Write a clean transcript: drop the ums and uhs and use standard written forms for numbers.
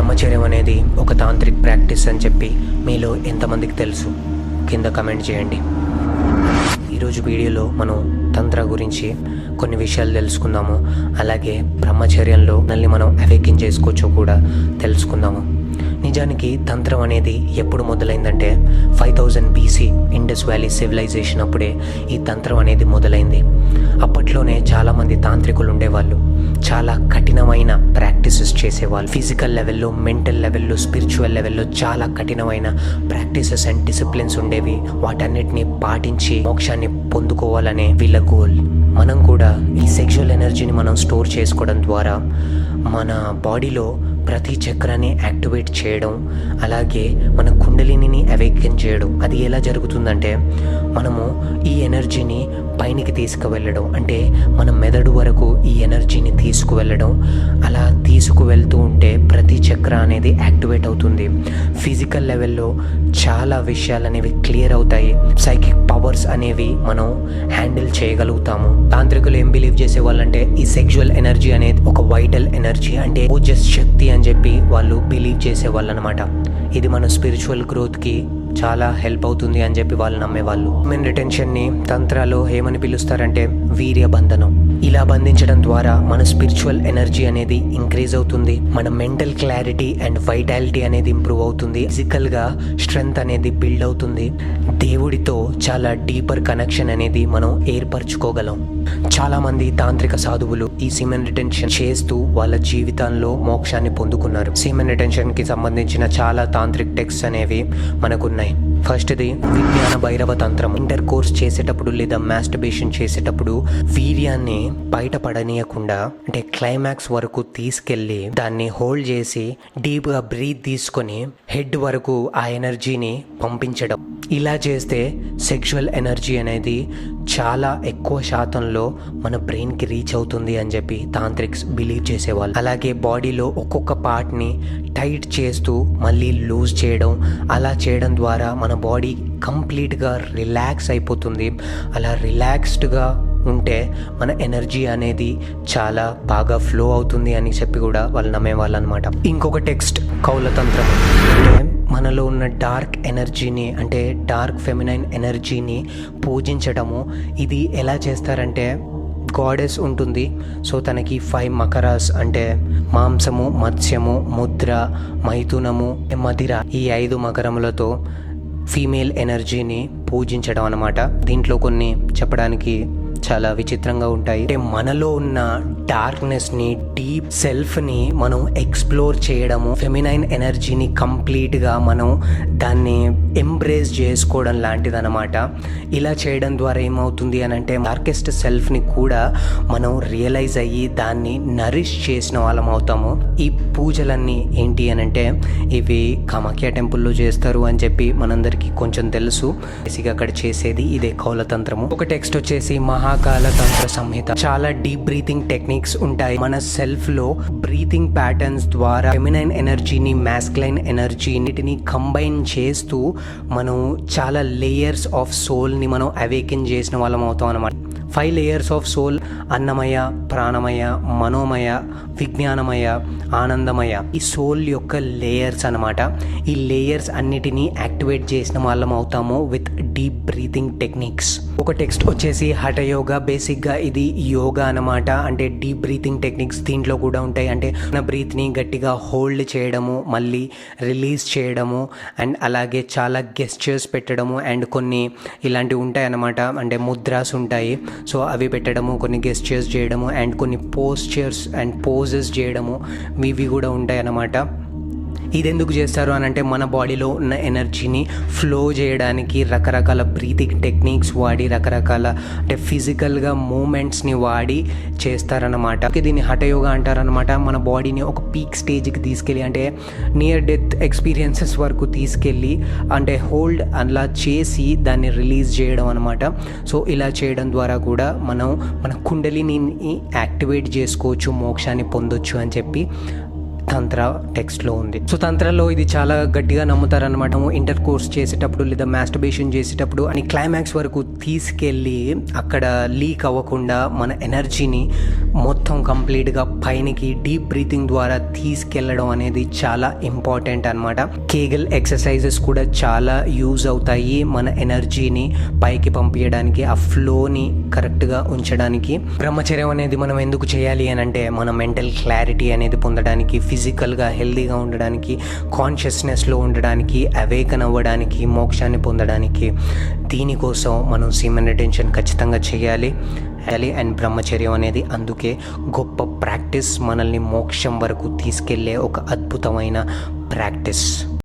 బ్రహ్మచర్యం అనేది ఒక తాంత్రిక్ ప్రాక్టీస్ అని చెప్పి మీలో ఎంతమందికి తెలుసు? కింద కమెంట్ చేయండి. ఈరోజు వీడియోలో మనం తంత్ర గురించి కొన్ని విషయాలు తెలుసుకుందాము. అలాగే బ్రహ్మచర్యంలో మనల్ని మనం అవేకిన్ చేసుకోవచ్చో కూడా తెలుసుకుందాము. నిజానికి తంత్రం అనేది ఎప్పుడు మొదలైందంటే 5000 BC ఇండస్ వ్యాలీ సివిలైజేషన్ అప్పుడే ఈ తంత్రం అనేది మొదలైంది. అప్పట్లోనే చాలామంది తాంత్రికులు ఉండేవాళ్ళు. చాలా కఠినమైన ప్రాక్టీసెస్ చేసేవాళ్ళు. ఫిజికల్ లెవెల్లో, మెంటల్ లెవెల్లో, స్పిరిచువల్ లెవెల్లో చాలా కఠినమైన ప్రాక్టీసెస్ అండ్ డిసిప్లిన్స్ ఉండేవి. వాటన్నిటిని పాటించి మోక్షాన్ని పొందుకోవాలనే వీళ్ళ గోల్. మనం కూడా ఈ సెక్షువల్ ఎనర్జీని మనం స్టోర్ చేసుకోవడం ద్వారా మన బాడీలో ప్రతి చక్రాన్ని యాక్టివేట్ చేయడం, అలాగే మన కుండలిని అవేకెన్ చేయడం. అది ఎలా జరుగుతుందంటే మనము ఈ ఎనర్జీని పైనికి తీసుకువెళ్ళడం, అంటే మన మెదడు వరకు ఈ ఎనర్జీని తీసుకువెళ్ళడం. అలా తీసుకువెళ్తూ ఉంటే ప్రతి చక్ర అనేది యాక్టివేట్ అవుతుంది. ఫిజికల్ లెవెల్లో చాలా విషయాలు అనేవి క్లియర్ అవుతాయి. సైకిక్ పవర్స్ అనేవి మనం హ్యాండిల్ చేయగలుగుతాము. తాంత్రికులు ఏం బిలీవ్ చేసేవాళ్ళంటే ఈ సెక్షువల్ ఎనర్జీ అనేది ఒక వైటల్ ఎనర్జీ, అంటే ఓజస్ శక్తి అని చెప్పి వాళ్ళు బిలీవ్ చేసేవాళ్ళు అనమాట. ఇది మన స్పిరిచువల్ గ్రోత్కి చాలా హెల్ప్ అవుతుంది అని చెప్పి వాళ్ళు నమ్మేవాళ్ళు. మెన్ రిటెన్షన్ని తంత్రాలో ఏమని పిలుస్తారంటే వీర్య బంధనం. ఇలా బంధించడం ద్వారా మన స్పిరిచువల్ ఎనర్జీ అనేది ఇంక్రీజ్ అవుతుంది. మన మెంటల్ క్లారిటీ అండ్ వైటాలిటీ అనేది ఇంప్రూవ్ అవుతుంది. ఫిజికల్గా స్ట్రెంగ్త్ అనేది బిల్డ్ అవుతుంది. దేవుడితో చాలా డీపర్ కనెక్షన్ అనేది మనం ఏర్పరచుకోగలం. చాలామంది తాంత్రిక సాధువులు ఈ సీమెన్ రిటెన్షన్ చేస్తూ వాళ్ళ జీవితంలో మోక్షాన్ని పొందుకున్నారు. సీమెన్ రిటెన్షన్కి సంబంధించిన చాలా తాంత్రిక్ టెక్స్ట్ అనేవి మనకున్నాయి. ఫస్ట్ది విజ్ఞాన భైరవ తంత్రం. ఇంటర్ కోర్స్ చేసేటప్పుడు లేదా మాస్టర్బేషన్ చేసేటప్పుడు వీర్యాన్ని బయటపడనీయకుండా, అంటే క్లైమాక్స్ వరకు తీసుకెళ్ళి దాన్ని హోల్డ్ చేసి డీప్గా బ్రీత్ తీసుకొని హెడ్ వరకు ఆ ఎనర్జీని పంపించడం. ఇలా చేస్తే సెక్షువల్ ఎనర్జీ అనేది చాలా ఎక్కువ శాతంలో మన బ్రెయిన్కి రీచ్ అవుతుంది అని చెప్పి తాంత్రిక్స్ బిలీవ్ చేసేవాళ్ళు. అలాగే బాడీలో ఒక్కొక్క పార్ట్ని టైట్ చేస్తూ మళ్ళీ లూజ్ చేయడం. అలా చేయడం ద్వారా మన బాడీ కంప్లీట్గా రిలాక్స్ అయిపోతుంది. అలా రిలాక్స్డ్గా ఉంటే మన ఎనర్జీ అనేది చాలా బాగా ఫ్లో అవుతుంది అని చెప్పి కూడా వాళ్ళు నమ్మేవాళ్ళు అనమాట. ఇంకొక టెక్స్ట్ కౌలతంత్రం. అంటే మనలో ఉన్న డార్క్ ఎనర్జీని, అంటే డార్క్ ఫెమినైన్ ఎనర్జీని పూజించడము. ఇది ఎలా చేస్తారంటే గాడెస్ ఉంటుంది. సో తనకి 5 మకరాస్, అంటే మాంసము, మత్స్యము, ముద్ర, మైథునము, మదిర, ఈ 5 మకరములతో ఫీమేల్ ఎనర్జీని పూజించడం అన్నమాట. దీంట్లో కొన్ని చెప్పడానికి చాలా విచిత్రంగా ఉంటాయి. అంటే మనలో ఉన్న డార్క్నెస్ని, డీప్ సెల్ఫ్ని మనం ఎక్స్ప్లోర్ చేయడము, ఫెమినైన్ ఎనర్జీని కంప్లీట్గా మనం దాన్ని ఎంబ్రేస్ చేసుకోవడం లాంటిదన్నమాట. ఇలా చేయడం ద్వారా ఏమవుతుంది అని అంటే డార్కెస్ట్ సెల్ఫ్ని కూడా మనం రియలైజ్ అయ్యి దాన్ని నరిష్ చేసిన వాళ్ళం అవుతాము. ఈ పూజలన్నీ ఏంటి అని అంటే ఇవి కామాఖ్య టెంపుల్లో చేస్తారు అని చెప్పి మనందరికీ కొంచెం తెలుసు. బేసిక్గా అక్కడ చేసేది ఇదే కౌలతంత్రము. ఒక టెక్స్ట్ వచ్చేసి మహాకాల తంత్ర సంహిత. చాలా డీప్ బ్రీతింగ్ టెక్నిక్స్ ఉంటాయి. మన సెల్ఫ్ లో బ్రీతింగ్ ప్యాటర్న్స్ ద్వారా ఫెమినైన్ ఎనర్జీని, మాస్కులైన్ ఎనర్జీని కంబైన్ చేస్తూ మనం చాలా లేయర్స్ ఆఫ్ సోల్ ని మనం అవేకెన్ చేసిన వాళ్ళం అవుతాం అన్నమాట. 5 లేయర్స్ ఆఫ్ సోల్: అన్నమయ, ప్రాణమయ, మనోమయ, విజ్ఞానమయ, ఆనందమయ. ఈ సోల్ యొక్క లేయర్స్ అన్నమాట. ఈ లేయర్స్ అన్నిటినీ యాక్టివేట్ చేసిన వాళ్ళం అవుతాము విత్ డీప్ బ్రీతింగ్ టెక్నిక్స్. ఒక టెక్స్ట్ వచ్చేసి హఠయోగా. బేసిక్గా ఇది యోగా అన్నమాట. అంటే డీప్ బ్రీతింగ్ టెక్నిక్స్ దీంట్లో కూడా ఉంటాయి. అంటే మన బ్రీత్ని గట్టిగా హోల్డ్ చేయడము, మళ్ళీ రిలీజ్ చేయడము, అండ్ అలాగే చాలా గెస్చర్స్ పెట్టడము, అండ్ కొన్ని ఇలాంటివి ఉంటాయి అన్నమాట. అంటే ముద్రాస్ ఉంటాయి. సో అవి పెట్టడము, కొన్ని గెస్చర్స్ చేయడము, అండ్ కొన్ని పోస్చర్స్ అండ్ పోజెస్ చేయడము, ఇవి కూడా ఉంటాయి అన్నమాట. ఇది ఎందుకు చేస్తారు అని అంటే మన బాడీలో ఉన్న ఎనర్జీని ఫ్లో చేయడానికి రకరకాల బ్రీతింగ్ టెక్నిక్స్ వాడి, రకరకాల అంటే ఫిజికల్గా మూమెంట్స్ని వాడి చేస్తారన్నమాట. దీన్ని హఠయోగా అంటారనమాట. మన బాడీని ఒక పీక్ స్టేజ్కి తీసుకెళ్ళి, అంటే నియర్ డెత్ ఎక్స్పీరియన్సెస్ వరకు తీసుకెళ్ళి, అంటే హోల్డ్ అలా చేసి దాన్ని రిలీజ్ చేయడం అనమాట. సో ఇలా చేయడం ద్వారా కూడా మనం మన కుండలిని యాక్టివేట్ చేసుకోవచ్చు, మోక్షాన్ని పొందొచ్చు అని చెప్పి తంత్ర టెక్స్ట్లో ఉంది. సో తంత్రలో ఇది చాలా గట్టిగా నమ్ముతారనమాట. ఇంటర్ కోర్స్ చేసేటప్పుడు లేదా మాస్టర్బేషన్ చేసేటప్పుడు అని క్లైమాక్స్ వరకు తీసుకెళ్ళి అక్కడ లీక్ అవ్వకుండా మన ఎనర్జీని మొత్తం కంప్లీట్గా పైనకి డీప్ బ్రీతింగ్ ద్వారా తీసుకెళ్ళడం అనేది చాలా ఇంపార్టెంట్ అనమాట. కేగల్ ఎక్సర్సైజెస్ కూడా చాలా యూజ్ అవుతాయి మన ఎనర్జీని పైకి పంపించడానికి, ఆ ఫ్లోని కరెక్ట్గా ఉంచడానికి. బ్రహ్మచర్యం అనేది మనం ఎందుకు చేయాలి అని అంటే మన మెంటల్ క్లారిటీ అనేది పొందడానికి, ఫిజికల్గా హెల్తీగా ఉండడానికి, కాన్షియస్నెస్లో ఉండడానికి, అవేకన్ అవ్వడానికి, మోక్షాన్ని పొందడానికి. దీనికోసం మనం సీమన్ రిటెన్షన్ ఖచ్చితంగా చేయాలి. అండ్ బ్రహ్మచర్యం అనేది అందుకే గొప్ప ప్రాక్టీస్, మనల్ని మోక్షం వరకు తీసుకెళ్లే ఒక అద్భుతమైన ప్రాక్టీస్.